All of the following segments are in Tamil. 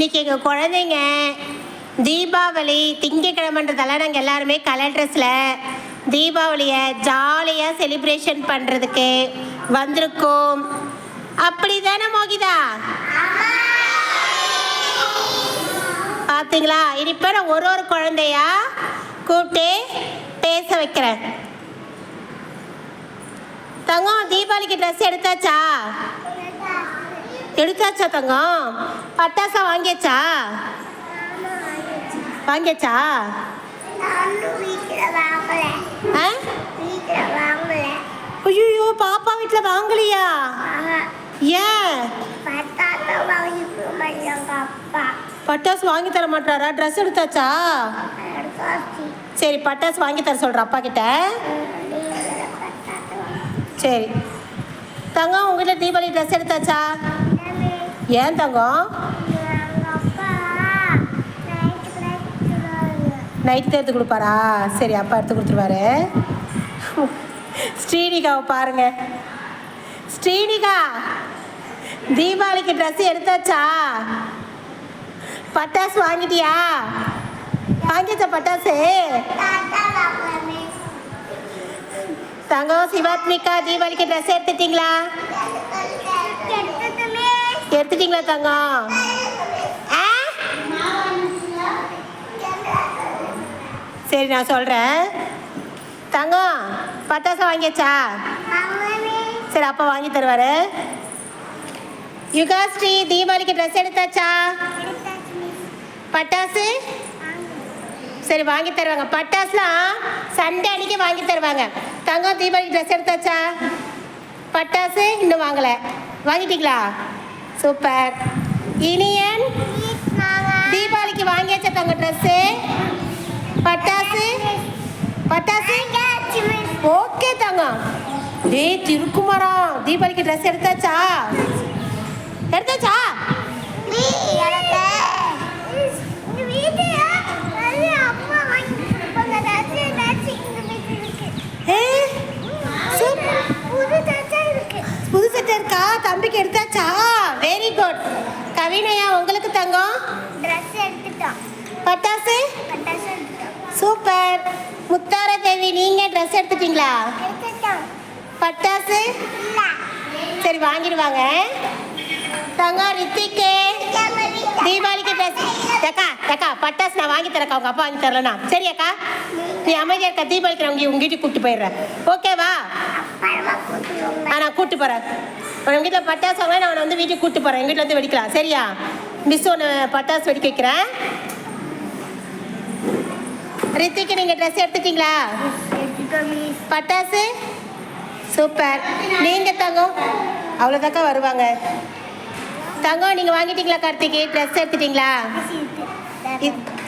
இன்னைக்கு எங்கள் குழந்தைங்க தீபாவளி திங்கக்கிழமைன்றதால நாங்கள் எல்லாருமே கலர் ட்ரெஸ்ஸில் தீபாவளியை ஜாலியாக செலிப்ரேஷன் பண்ணுறதுக்கு வந்திருக்கோம். அப்படி தானே மோகிதா? பார்த்தீங்களா? இனிப்போ நான் ஒரு குழந்தையா கூப்பிட்டு பேச வைக்கிறேன். தங்கம், தீபாவளிக்கு ட்ரெஸ் எடுத்தாச்சா? எடுத்தாச்சா தங்கம்? பட்டாசா வாங்கியாச்சா? வாங்கியாச்சா? ஐயோ, பாப்பா வீட்டில் வாங்கலையா? ஏன்? பட்டாசு வாங்கி தர மாட்டாரா? ட்ரெஸ் எடுத்தாச்சா? சரி, பட்டாசு வாங்கி தர சொல்கிற அப்பா கிட்ட. சரி தங்கம், உங்ககிட்ட தீபாவளி ட்ரெஸ் எடுத்தாச்சா? ஏன் தங்கம்? நைட்டு எடுத்து கொடுப்பாரா? சரி, அப்பா எடுத்து கொடுத்துருவாரு. ஸ்ரீனிகாவை பாருங்க. ஸ்ரீனிகா, தீபாவளிக்கு ட்ரெஸ் எடுத்தாச்சா? பட்டாசு வாங்கிட்டியா? வாங்கிச்சா பட்டாசு? தங்கம், சிவாத்மிகா, தீபாவளிக்கு ட்ரெஸ் எடுத்துட்டீங்களா? எடுத்துட்டீங்களா தங்கம்? சரி, நான் சொல்கிறேன். தங்கம், பட்டாசு வாங்கியாச்சா? சரி, அப்பா வாங்கி தருவார். யுகாஸ்ரீ, தீபாவளிக்கு ட்ரெஸ் எடுத்தாச்சா? பட்டாசு? சரி, வாங்கி தருவாங்க. பட்டாசுலாம் சண்டே அன்னைக்கு வாங்கி தருவாங்க. தங்கம், தீபாவளிக்கு ட்ரெஸ் எடுத்தாச்சா? பட்டாசு இன்னும் வாங்கலை. வாங்கிட்டீங்களா? சூப்பர். இனியன், தீபாவளிக்கு வாங்கியாச்சா தங்க ட்ரெஸ்ஸு? பட்டாசு? பட்டாசு ஓகே தங்கம். டேய் திருக்குமரம், தீபாவளிக்கு ட்ரெஸ் எடுத்தாச்சா? எடுத்தாச்சா? புது சட்டை இருக்கா? தம்பிக்கு எடுத்தாச்சா? Very good. கவினையா, உங்களுக்கு தங்கம்? ட்ரெஸ் எடுத்துட்டோம். பட்டாசு? பட்டாசு எடுத்துட்டோம். சூப்பர். முத்தார தேவி, நீங்க ட்ரெஸ் எடுத்துட்டீங்களா? எடுத்துட்டோம். பட்டாசு? இல்ல. சரி, வாங்கிடுவாங்க. தங்கம், ரித்திக்கு தீபாவளிக்கு ட்ரெஸ். அக்கா பட்டாசு நான் வாங்கி தரக்கா, உங்க அப்பா வாங்கி தரலனா? சரி அக்கா, நீ அமைதியா இருக்கா. தீபாவளிக்கு நான் உங்க வீட்டுக்கு கூப்பிட்டு போயிடுறேன். ஓகேவா? நான் கூப்பிட்டு போறேன். உங்க வீட்டில் பட்டாசு வாங்க, நான் அவனை வந்து வீட்டுக்கு கூப்பிட்டு போறேன். எங்கள் வீட்டில் வந்து வெடிக்கலாம். சரியா? மிஸ் ஒன்று பட்டாசு வெடிக்க வைக்கிறேன். ரித்திக்கு நீங்கள் ட்ரெஸ் எடுத்துட்டீங்களா? பட்டாசு? சூப்பர். நீங்கள் தங்கம்? அவ்வளோதாக்கா வருவாங்க. தங்கம், நீங்கள் வாங்கிட்டீங்களா? கார்த்திகை ட்ரெஸ் எடுத்துட்டீங்களா?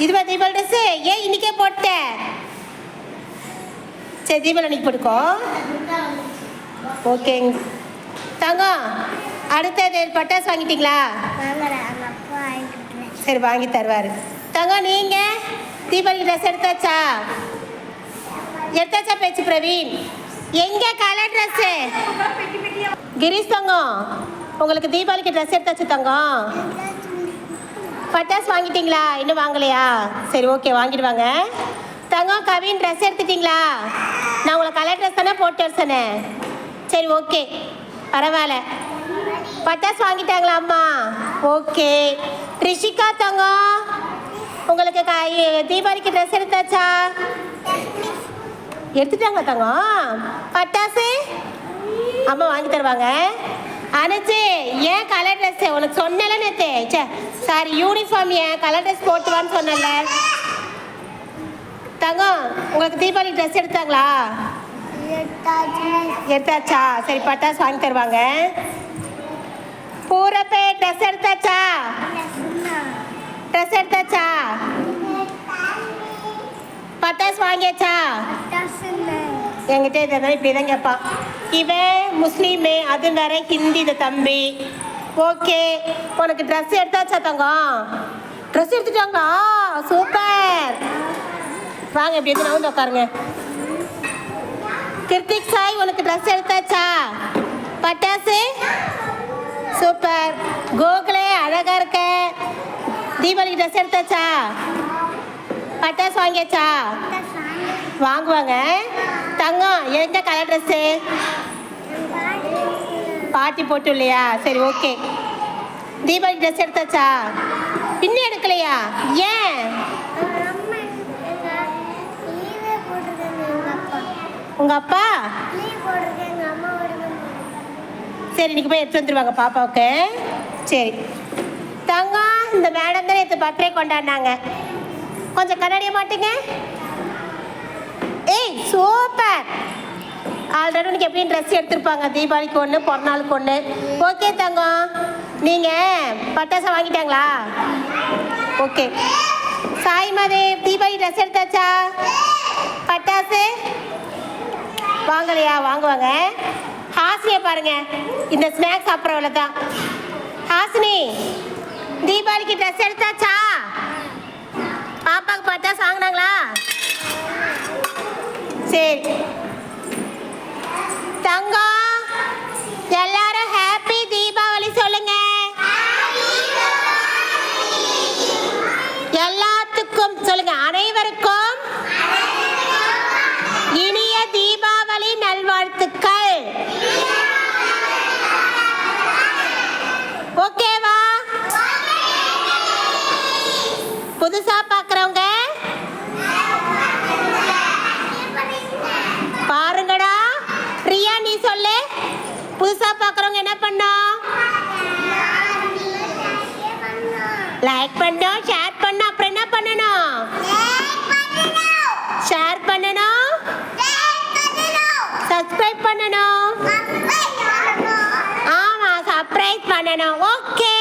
இதுவா தீபாவளி ட்ரெஸ்ஸு? ஏன் இன்னைக்கே போட்டேன்? சரி, தீபாவளி அன்னைக்கு போட்டுக்கோ. ஓகேங்க தங்கம். அடுத்தது பட்டாசு வாங்கிட்டீங்களா? சரி, வாங்கி தருவார். தங்கம், நீங்கள் தீபாவளி ட்ரெஸ் எடுத்தாச்சா? எடுத்தாச்சா பேச்சு பிரவீன்? எங்கே கலர் ட்ரெஸ்ஸு? கிரீஷ் தங்கம், உங்களுக்கு தீபாவளிக்கு ட்ரெஸ் எடுத்தாச்சு தங்கம்? பட்டாசு வாங்கிட்டீங்களா? இன்னும் வாங்கலையா? சரி, ஓகே, வாங்கிடுவாங்க. தங்கம், கவின் ட்ரெஸ் எடுத்துட்டீங்களா? நான் உங்களை கலர் ட்ரெஸ் தானே போட்டு சொன்னேன். சரி, ஓகே, பரவாயில்ல. பட்டாசு வாங்கிட்டாங்களா அம்மா? ஓகே. ரிஷிகா தங்கம், உங்களுக்கு தீபாவளிக்கு ட்ரெஸ் எடுத்தாச்சா? எடுத்துட்டாங்களா தங்கம்? பட்டாசு அம்மா வாங்கி தருவாங்க. அனுச்சு, ஏன் கலர் ட்ரெஸ்ஸு? உனக்கு சொன்னல நேற்று. சே சாரி, யூனிஃபார்ம் ஏன் கலர் ட்ரெஸ் போட்டுவான்னு சொன்னல தங்கம். உங்களுக்கு தீபாவளி ட்ரெஸ் எடுத்தாங்களா? எடுத்தாச்சா? சரி, பட்டாசு வாங்கி தருவாங்க. பூரப்பே, ட்ரெஸ் எடுத்தாச்சா? ட்ரெஸ் எடுத்தாச்சா? பட்டாசு வாங்கியாச்சா? என்கிட்ட இதெல்லாம் இப்படி தான் கேட்பான். இவன் முஸ்லீமு, அது வேற ஹிந்தி இந்த தம்பி. ஓகே, உனக்கு ட்ரெஸ் எடுத்தாச்சா தங்கம்? ட்ரெஸ் எடுத்துட்டாங்களா? சூப்பர். வாங்க, இப்படி எது நான் உட்காருங்க. கிருத்திக் சாய், உனக்கு ட்ரெஸ் எடுத்தாச்சா? பட்டாசு? சூப்பர். கோகுலே, அழகா இருக்க. தீபாவளிக்கு ட்ரெஸ் எடுத்தாச்சா? பட்டாசு வாங்கியாச்சா? வாங்குவாங்க. தங்கம் எந்த கலர் ட்ரெஸ்ஸு? பாட்டி போட்டு இல்லையா? சரி ஓகே. தீபாவளிக்கு ட்ரெஸ் எடுத்தாச்சா? இன்னும் எடுக்கலையா? ஏன்? உங்கள் அப்பா? சரி இன்னைக்கு போய் எடுத்து வந்துருவாங்க பாப்பாவுக்கு. சரி தங்கம், இந்த மேடம் தான் நேற்று பர்த்டே கொண்டாடினாங்க. கொஞ்சம் கண்ணாடிய மாட்டீங்க. ஏய் சூப்பர். ஆல்ரெடி உனக்கு எப்படியும் ட்ரெஸ் எடுத்துருப்பாங்க. தீபாவளிக்கு ஒன்று, பிறநாளுக்கு ஒன்று. ஓகே தங்கம், நீங்கள் பட்டாசை வாங்கிட்டாங்களா? ஓகே. சாய்மதி, தீபாவளி ட்ரெஸ் எடுத்தாச்சா? பட்டாசு வாங்கலையா? வாங்குவாங்க. ஹாசினியை பாருங்க, இந்த ஸ்நாக்ஸ் சாப்பிட்றவள தான். ஹாசினி, தீபாவளிக்கு ட்ரெஸ் எடுத்தாச்சா? பாப்பாவுக்கு பட்டாசு வாங்கினாங்களா? சரி தங்கம், எல்லாரும் ஹாப்பி தீபாவளி சொல்லுங்க. எல்லாத்துக்கும் சொல்லுங்க, அனைவருக்கும் இனிய தீபாவளி நல்வாழ்த்துக்கள். ஓகேவா? புதுசா பார்க்குறவங்க பாருங்கடா. பிரியா நீ சொல்லு, புதுசா பார்க்குறவங்க என்ன பண்ணோம்? லைக் பண்ணோம், ஷேர் பண்ணோம். அப்புறம் என்ன பண்ணணும்? ஷேர் பண்ணணும், சப்ஸ்கிரைப் பண்ணணும். ஆமா, சர்ப்ரைஸ் பண்ணணும். ஓகே.